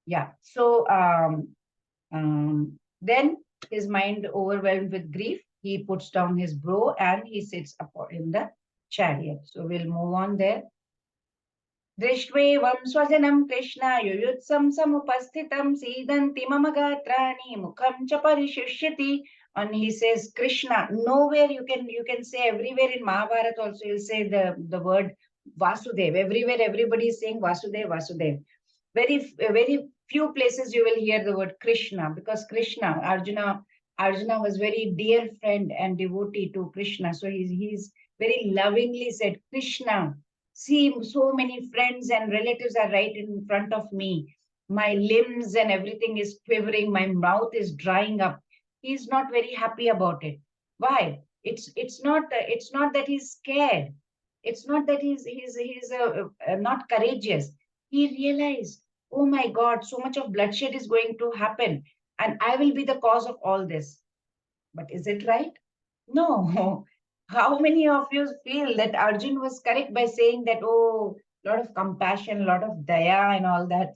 Yeah. So then his mind overwhelmed with grief, he puts down his bow and he sits up in the chariot. So we'll move on there. दृष्ट्वेवं स्वजनं कृष्ण युयुत्सं समुपस्थितं सीदन्ति मम गात्राणि मुखं च परिशुष्यति. And he says Krishna. Nowhere you can say, everywhere in Mahabharata also you'll say the word Vasudev. Everywhere everybody is saying Vasudev, Vasudev. Very few places you will hear the word Krishna, because Krishna, Arjuna was very dear friend and devotee to Krishna. So he's very lovingly said, Krishna, see, so many friends and relatives are right in front of me. My limbs and everything is quivering. My mouth is drying up. He's not very happy about it. Why? It's not that he's scared. It's not that he's not courageous. He realized, oh my God, so much of bloodshed is going to happen, and I will be the cause of all this. But is it right? No. How many of you feel that Arjun was correct by saying that, oh, a lot of compassion, a lot of daya, and all that,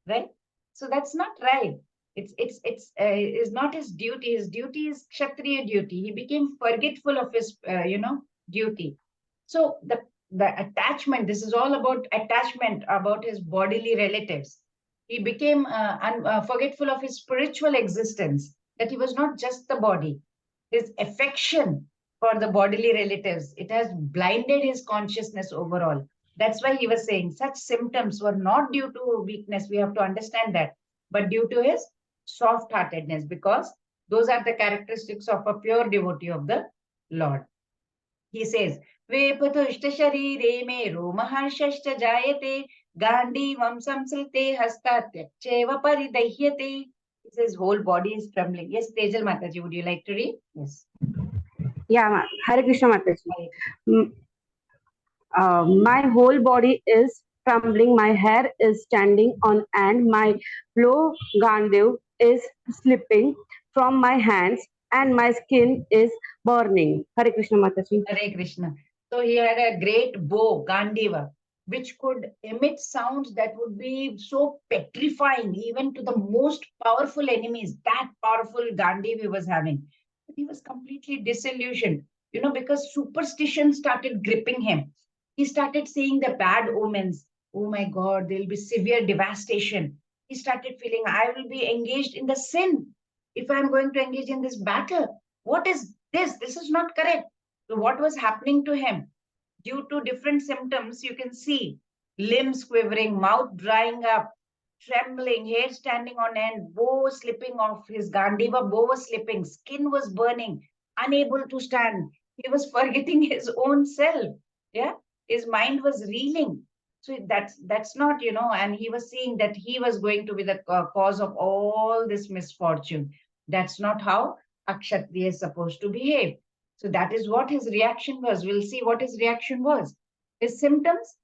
right? So that's not right. It's not his duty. His duty is Kshatriya duty. He became forgetful of his, duty. So the attachment. This is all about attachment, about his bodily relatives. He became forgetful of his spiritual existence. That he was not just the body. His affection for the bodily relatives, it has blinded his consciousness overall. That's why he was saying such symptoms were not due to weakness. We have to understand that, but due to his soft heartedness, because those are the characteristics of a pure devotee of the Lord. He says, Vepatushta sharire me romaharshashcha jayate gandivam samsrite hastatyakcheva paridahyate. He says whole body is trembling. Yes, Tejal Mataji, would you like to read? Yes. Yeah, Hare Krishna Mataji. Hare Mm, my whole body is trembling, my hair is standing on, and my low gandev is slipping from my hands, and my skin is burning. Hare Krishna Mataji. Hare Krishna. So he had a great bow, Gandiva, which could emit sounds that would be so petrifying even to the most powerful enemies. That powerful Gandiva he was having. But he was completely disillusioned, because superstition started gripping him. He started seeing the bad omens. Oh my God, there'll be severe devastation. He started feeling, I will be engaged in the sin if I'm going to engage in this battle. What is this? This is not correct. So what was happening to him? Due to different symptoms, you can see limbs quivering, mouth drying up, trembling, hair standing on end, bow slipping off. His Gandiva bow was slipping, skin was burning, unable to stand. He was forgetting his own self. Yeah, his mind was reeling. So that's not, and he was seeing that he was going to be the cause of all this misfortune. That's not how a Kshatriya is supposed to behave. So that is what his reaction was. We'll see what his reaction was. His symptoms: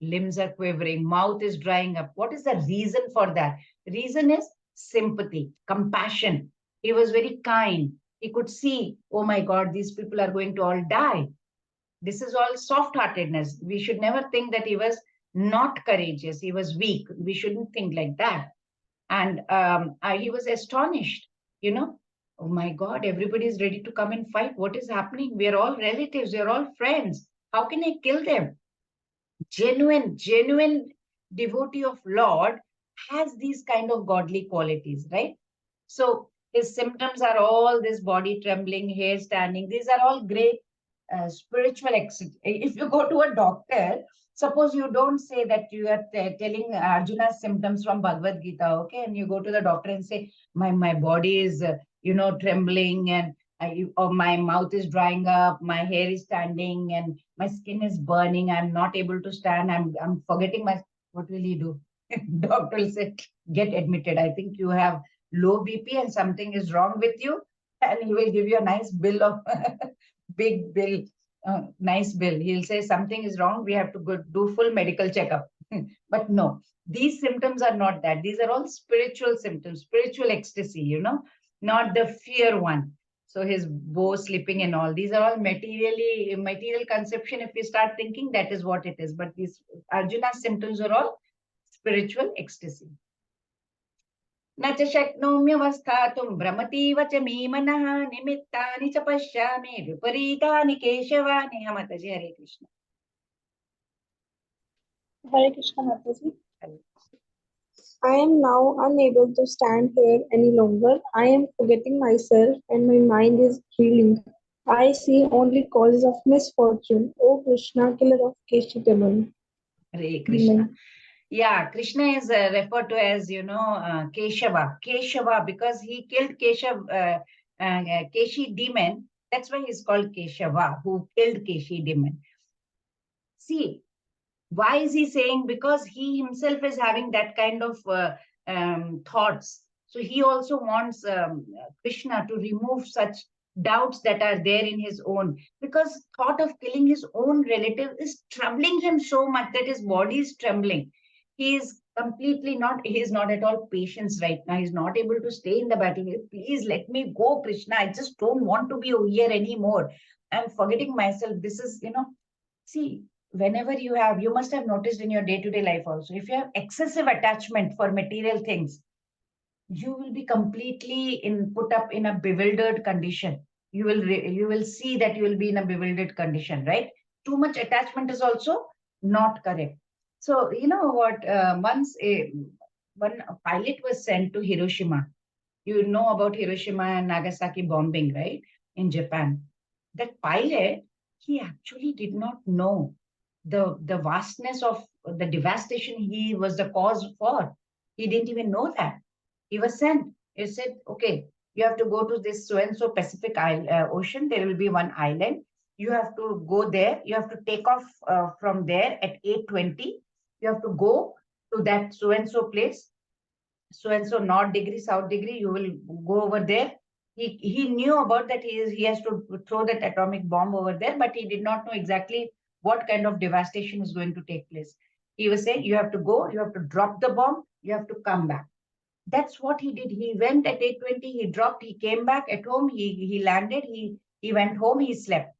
limbs are quivering, mouth is drying up. What is the reason for that? The reason is sympathy, compassion. He was very kind. He could see, oh my God, these people are going to all die. This is all soft heartedness. We should never think that he was not courageous. He was weak. We shouldn't think like that. And he was astonished, you know. Oh my God, everybody is ready to come and fight. What is happening? We are all relatives. We are all friends. How can I kill them? Genuine devotee of Lord has these kind of godly qualities, right? So his symptoms are all this body trembling, hair standing. These are all great spiritual. If you go to a doctor, suppose you don't say that you are telling Arjuna's symptoms from Bhagavad Gita, okay, and you go to the doctor and say, my body is, trembling, and or my mouth is drying up, my hair is standing, and my skin is burning. I'm not able to stand. I'm forgetting my. What will he do? Doctor will say, get admitted. I think you have low BP and something is wrong with you, and he will give you a nice bill of big bill, nice bill. He'll say something is wrong. We have to go do full medical checkup. But no, these symptoms are not that. These are all spiritual symptoms, spiritual ecstasy, not the fear one. So his bow slipping and all, these are all material conception. If we start thinking, that is what it is. But these Arjuna's symptoms are all spiritual ecstasy. न च शक्नोम्यवस्थातुं भ्रमतीव च मे मनः निमित्तानि च पश्यामि विपरीतानि केशव. नेहा माताजी, हरे Krishna. Hare Krishna Mataji. I am now unable to stand here any longer. I am forgetting myself and my mind is reeling. I see only causes of misfortune. O Krishna, killer of Keshi demon. Hare Krishna. Yeah, Krishna is referred to as, Keshava. Keshava, because he killed Keshi demon. That's why he's called Keshava, who killed Keshi demon. See, why is he saying? Because he himself is having that kind of thoughts. So he also wants Krishna to remove such doubts that are there in his own. Because thought of killing his own relative is troubling him so much that his body is trembling. He is completely not, he is not at all patient right now. He's not able to stay in the battlefield. Please let me go, Krishna. I just don't want to be here anymore. I'm forgetting myself. This is, see, whenever you must have noticed in your day-to-day life also, if you have excessive attachment for material things, you will be completely put up in a bewildered condition. You will see that you will be in a bewildered condition, right? Too much attachment is also not correct. So you know what, once one pilot was sent to Hiroshima. You know about Hiroshima and Nagasaki bombing, right, in Japan. That pilot, he actually did not know the vastness of the devastation he was the cause for. He didn't even know that. He was sent. He said, okay, you have to go to this so and so Pacific Ocean. There will be one island. You have to go there. You have to take off from there at 8:20. You have to go to that so and so place, so and so north degree, south degree. You will go over there. He knew about that. He has to throw that atomic bomb over there, but he did not know exactly what kind of devastation is going to take place. He was saying, you have to go, you have to drop the bomb, you have to come back. That's what he did. He went at 8:20, he dropped, he came back at home, he landed, he went home, he slept.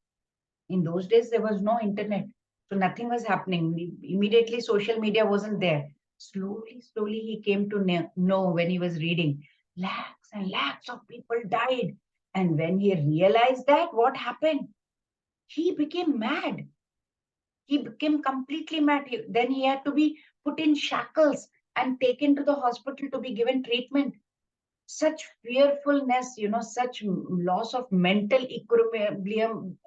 In those days, there was no internet. So nothing was happening. Immediately, social media wasn't there. Slowly, he came to know when he was reading. Lakhs and lakhs of people died. And when he realized that, what happened? He became mad. He became completely mad. Then he had to be put in shackles and taken to the hospital to be given treatment. Such fearfulness, such loss of mental equilibrium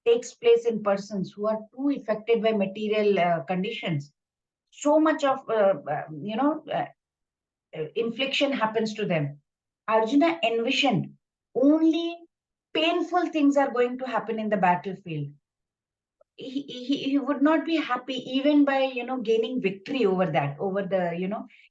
takes place in persons who are too affected by material conditions. So much of infliction happens to them. Arjuna envisioned only painful things are going to happen in the battlefield. He would not be happy even by gaining victory over that, over the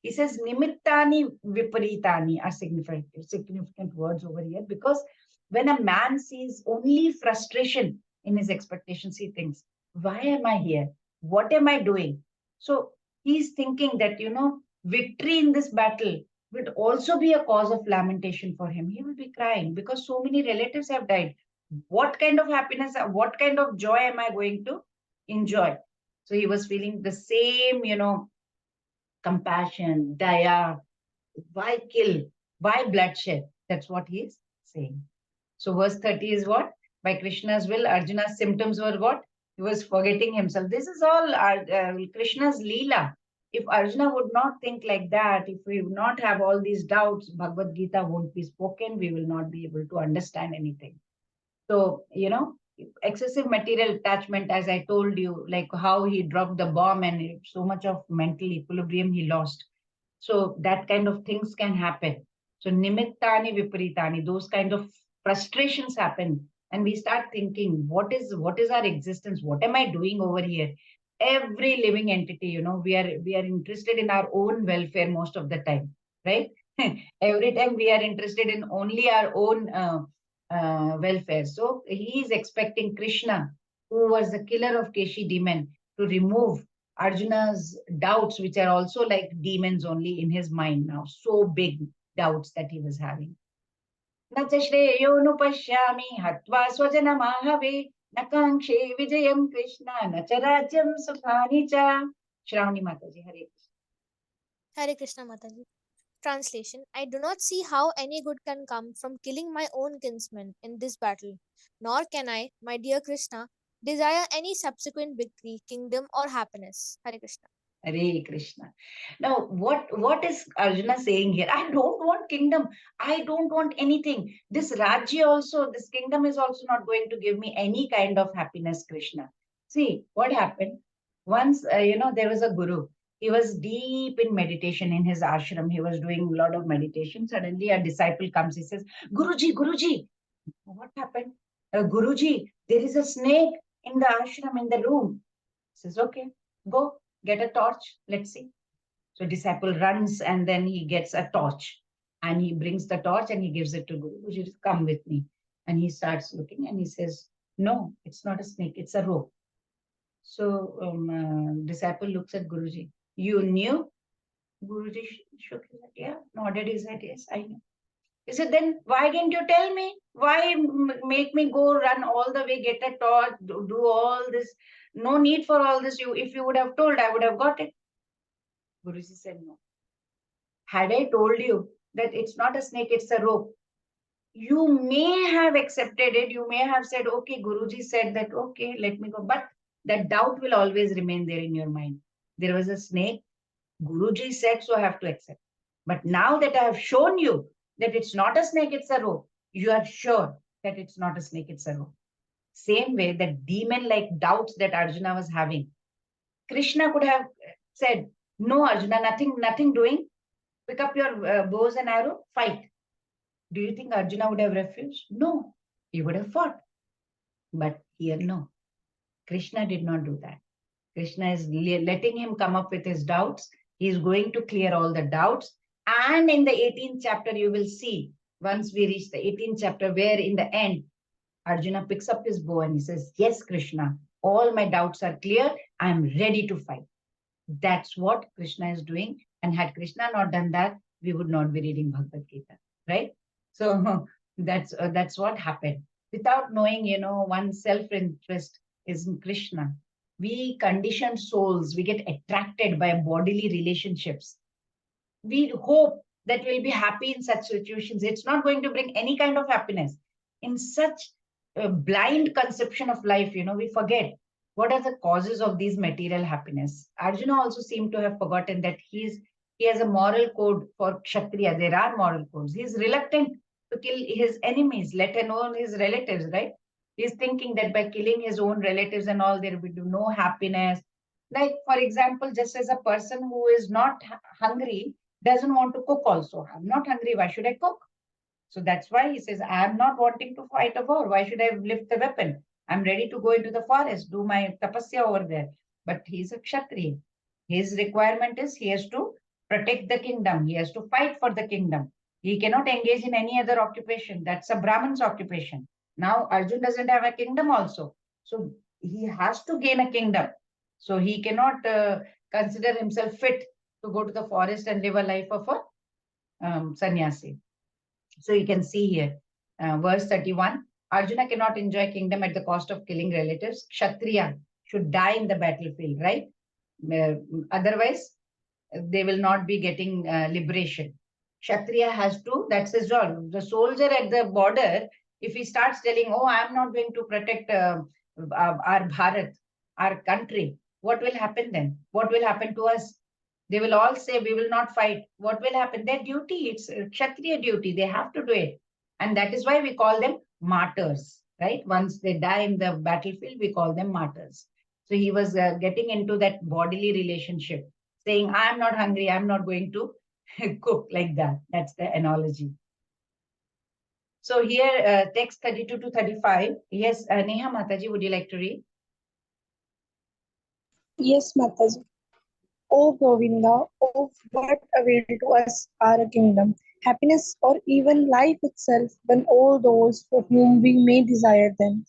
he says nimittani viparitani are significant words over here, because when a man sees only frustration in his expectations, he thinks, why am I here, what am I doing? So he's thinking that victory in this battle would also be a cause of lamentation for him. He will be crying because so many relatives have died. What kind of happiness, what kind of joy am I going to enjoy? So he was feeling the same, compassion, daya. Why kill? Why bloodshed? That's what he is saying. So verse 30 is what? By Krishna's will, Arjuna's symptoms were what? He was forgetting himself. This is all Krishna's Leela. If Arjuna would not think like that, if we would not have all these doubts, Bhagavad Gita won't be spoken. We will not be able to understand anything. So, excessive material attachment, as I told you, like how he dropped the bomb and so much of mental equilibrium he lost. So that kind of things can happen. So nimittani viparitani, those kind of frustrations happen. And we start thinking, what is our existence? What am I doing over here? Every living entity, we are interested in our own welfare most of the time, right? Every time we are interested in only our own welfare. So he is expecting Krishna, who was the killer of Keshi demon, to remove Arjuna's doubts, which are also like demons only in his mind now. So big doubts that he was having. न च श्रेयोनुपश्यामि हत्वा स्वजनमाहवे न काङ्क्षे विजयं कृष्ण न च राज्यं सुखानि च. Shravani Mataji, Hare Krishna. Hare Krishna Mataji. Translation: I do not see how any good can come from killing my own kinsmen in this battle, nor can I, my dear Krishna, desire any subsequent victory, kingdom, or happiness. Hare Krishna. Hare Krishna. Now, what is Arjuna saying here? I don't want kingdom. I don't want anything. This Rajya also, this kingdom is also not going to give me any kind of happiness, Krishna. See, what happened? Once, there was a guru. He was deep in meditation in his ashram. He was doing a lot of meditation. Suddenly, a disciple comes. He says, Guruji, Guruji, what happened? Guruji, there is a snake in the ashram, in the room. He says, okay, go get a torch. Let's see. So disciple runs and then he gets a torch and he brings the torch and he gives it to Guru. Guruji, come with me. And he starts looking and he says, no, it's not a snake, it's a rope. So disciple looks at Guruji. You knew? Guruji shook his head. Yeah, nodded his head. Yes, I know. He said, then why didn't you tell me? Why make me go run all the way, get a torch, do all this? No need for all this. If you would have told, I would have got it. Guruji said, no. Had I told you that it's not a snake, it's a rope, you may have accepted it. You may have said, okay, Guruji said that, okay, let me go. But that doubt will always remain there in your mind. There was a snake. Guruji said, so I have to accept. But now that I have shown you that it's not a snake, it's a rope, you are sure that it's not a snake, it's a rope. Same way, that demon-like doubts that Arjuna was having, Krishna could have said, no, Arjuna, nothing doing. Pick up your bows and arrow, fight. Do you think Arjuna would have refused? No, he would have fought. But here, no. Krishna did not do that. Krishna is letting him come up with his doubts. He is going to clear all the doubts. And in the 18th chapter, you will see, once we reach the 18th chapter, where in the end, Arjuna picks up his bow and he says, yes, Krishna, all my doubts are clear. I'm ready to fight. That's what Krishna is doing. And had Krishna not done that, we would not be reading Bhagavad Gita, right? So that's what happened. Without knowing, one's self-interest is in Krishna. We conditioned souls, we get attracted by bodily relationships. We hope that we'll be happy in such situations. It's not going to bring any kind of happiness. In such a blind conception of life, we forget what are the causes of these material happiness. Arjuna also seemed to have forgotten that he has a moral code for Kshatriya. There are moral codes. He's reluctant to kill his enemies, let alone his relatives, right? He's thinking that by killing his own relatives and all, there will be no happiness. Like, for example, just as a person who is not hungry, doesn't want to cook also. I'm not hungry. Why should I cook? So that's why he says, I am not wanting to fight a war. Why should I lift the weapon? I'm ready to go into the forest, do my tapasya over there. But he's a Kshatriya. His requirement is he has to protect the kingdom. He has to fight for the kingdom. He cannot engage in any other occupation. That's a Brahman's occupation. Now, Arjun doesn't have a kingdom also. So he has to gain a kingdom. So he cannot consider himself fit to go to the forest and live a life of a sannyasi. So you can see here, verse 31, Arjuna cannot enjoy kingdom at the cost of killing relatives. Kshatriya should die in the battlefield, right? Otherwise, they will not be getting liberation. Kshatriya has to, that's his job. The soldier at the border, if he starts telling, oh, I'm not going to protect our Bharat, our country, what will happen then? What will happen to us? They will all say, we will not fight. What will happen? Their duty, it's Kshatriya duty. They have to do it. And that is why we call them martyrs, right? Once they die in the battlefield, we call them martyrs. So he was getting into that bodily relationship, saying, I'm not hungry. I'm not going to cook like that. That's the analogy. So here, text 32 to 35. Yes, Neha Mataji, would you like to read? Yes, Mataji. O Govinda, of what avail to us our kingdom, happiness, or even life itself, when all those for whom we may desire them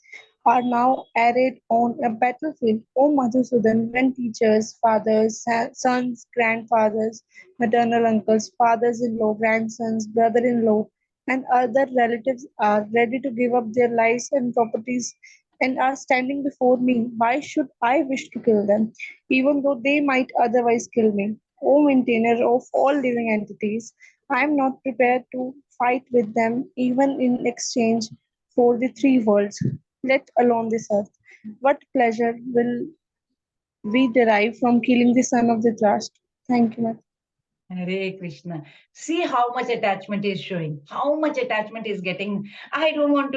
are now arrayed on a battlefield? O Madhusudan, when teachers, fathers, sons, grandfathers, maternal uncles, fathers-in-law, grandsons, brother-in-law, and other relatives are ready to give up their lives and properties and are standing before me, why should I wish to kill them, even though they might otherwise kill me? O maintainer of all living entities, I am not prepared to fight with them, even in exchange for the three worlds, let alone this earth. What pleasure will we derive from killing the son of the trust? Thank you, ma'am. Hare Krishna. See how much attachment is showing, how much attachment is getting. I don't want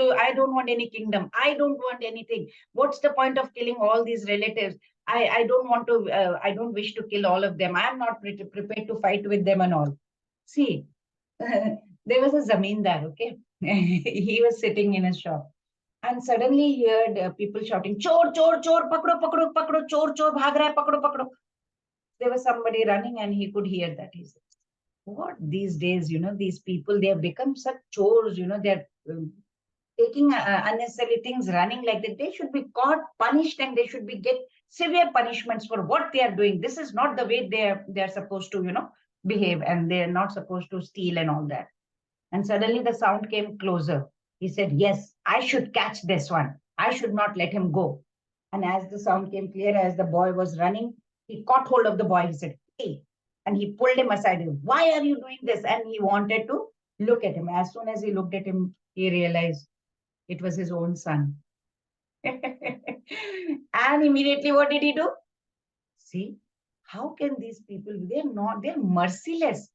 any kingdom. I don't want anything. What's the point of killing all these relatives? I don't wish to kill all of them. I'm not prepared to fight with them and all. See, there was a zamindar, okay? He was sitting in a shop. And suddenly he heard people shouting, chor, chor, chor, pakdo, pakdo, pakdo, chor, chor, bhag raha hai, pakdo, pakdo. There was somebody running and he could hear that. He said, what these days, these people, they have become such chores, they're taking unnecessary things, running like that. They should be caught, punished, and they should be get severe punishments for what they are doing. This is not the way they're supposed to, behave, and they're not supposed to steal and all that. And suddenly the sound came closer. He said, yes, I should catch this one. I should not let him go. And as the sound came clear, as the boy was running, he caught hold of the boy. He said, hey, and he pulled him aside. Why are you doing this? And he wanted to look at him. As soon as he looked at him, he realized it was his own son. And immediately what did he do? See, how can these people, they're merciless.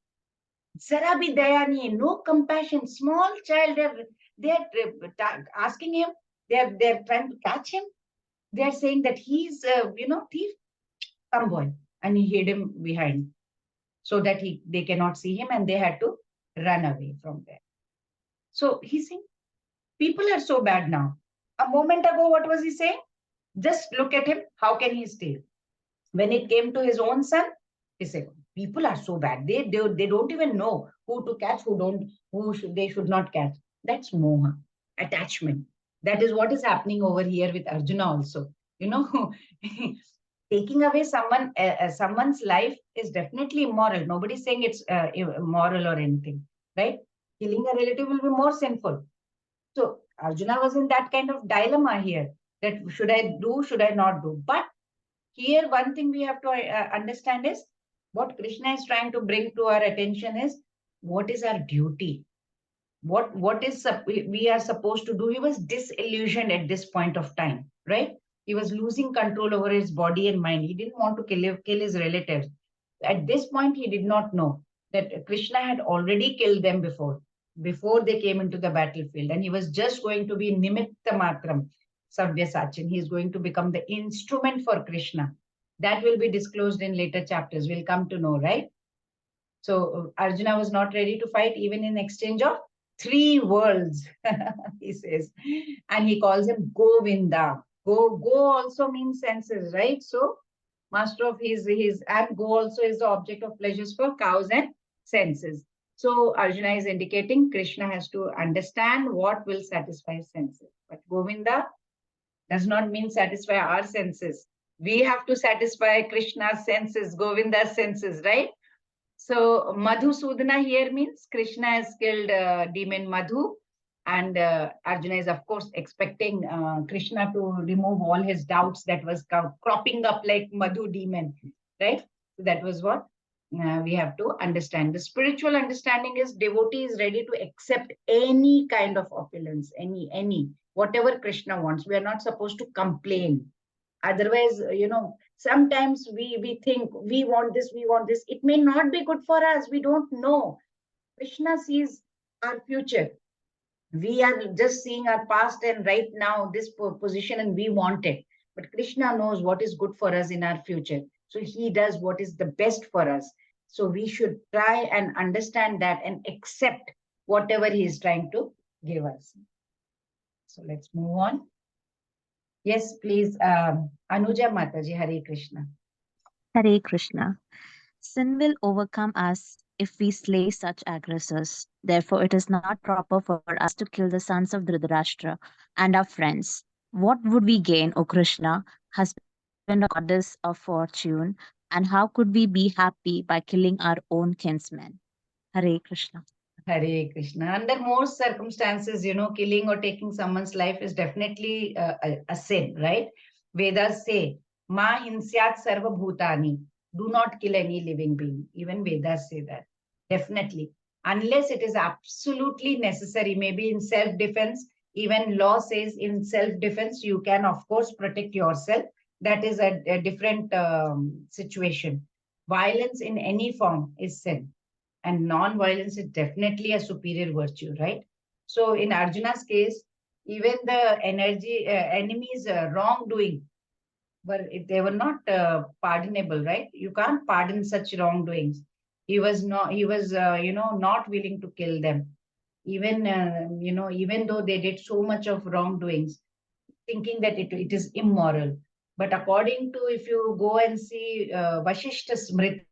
Zara bhi daya nahi hai, no compassion. Small child, they're asking him, they're trying to catch him. They're saying that he's, thief, come boy. And he hid him behind so that they cannot see him, and they had to run away from there. So he's saying, people are so bad now. A moment ago, what was he saying? Just look at him. How can he steal? When it came to his own son, he said, people are so bad. They don't even know who to catch, they should not catch. That's moha, attachment. That is what is happening over here with Arjuna also. Taking away someone's life is definitely immoral. Nobody's saying it's immoral or anything, right? Killing a relative will be more sinful. So Arjuna was in that kind of dilemma here, that should I do, should I not do? But here, one thing we have to understand is what Krishna is trying to bring to our attention is what is our duty? What we are supposed to do? He was disillusioned at this point of time, right? He was losing control over his body and mind. He didn't want to kill his relatives. At this point, he did not know that Krishna had already killed them before they came into the battlefield, and he was just going to be nimitta matram, Savyasachin. He is going to become the instrument for Krishna. That will be disclosed in later chapters. We'll come to know, right? So Arjuna was not ready to fight even in exchange of 3 worlds, he says. And he calls him Govinda. Go also means senses, right? So master of his and go also is the object of pleasures for cows and senses. So Arjuna is indicating Krishna has to understand what will satisfy senses. But Govinda does not mean satisfy our senses. We have to satisfy Krishna's senses, Govinda's senses, right? So Madhusudana here means Krishna has killed demon Madhu, and Arjuna is of course expecting Krishna to remove all his doubts that was cropping up like Madhu demon, right? So that was what we have to understand. The spiritual understanding is devotee is ready to accept any kind of opulence, any whatever Krishna wants. We are not supposed to complain. Otherwise, sometimes we think we want this. It may not be good for us. We don't know. Krishna sees our future. We are just seeing our past and right now this position, and we want it. But Krishna knows what is good for us in our future. So he does what is the best for us. So we should try and understand that and accept whatever he is trying to give us. So let's move on. Yes, please, Anuja Mataji, Hare Krishna. Hare Krishna. Sin will overcome us if we slay such aggressors. Therefore, it is not proper for us to kill the sons of Dhritarashtra and our friends. What would we gain, O Krishna, husband of goddess of fortune, and how could we be happy by killing our own kinsmen? Hare Krishna. Hare Krishna. Under most circumstances, killing or taking someone's life is definitely a sin, right? Vedas say, Ma hinsyat sarva bhutani. Do not kill any living being. Even Vedas say that. Definitely. unless it is absolutely necessary, maybe in self-defense. Even law says in self-defense, you can, of course, protect yourself. That is a different situation. Violence in any form is sin, and non-violence is definitely a superior virtue, right? So in Arjuna's case, even the enemy's wrongdoing, but they were not pardonable, right? You can't pardon such wrongdoings. He was not willing to kill them, even even though they did so much of wrongdoings, thinking that it is immoral. But according to, if you go and see Vashishta Smriti,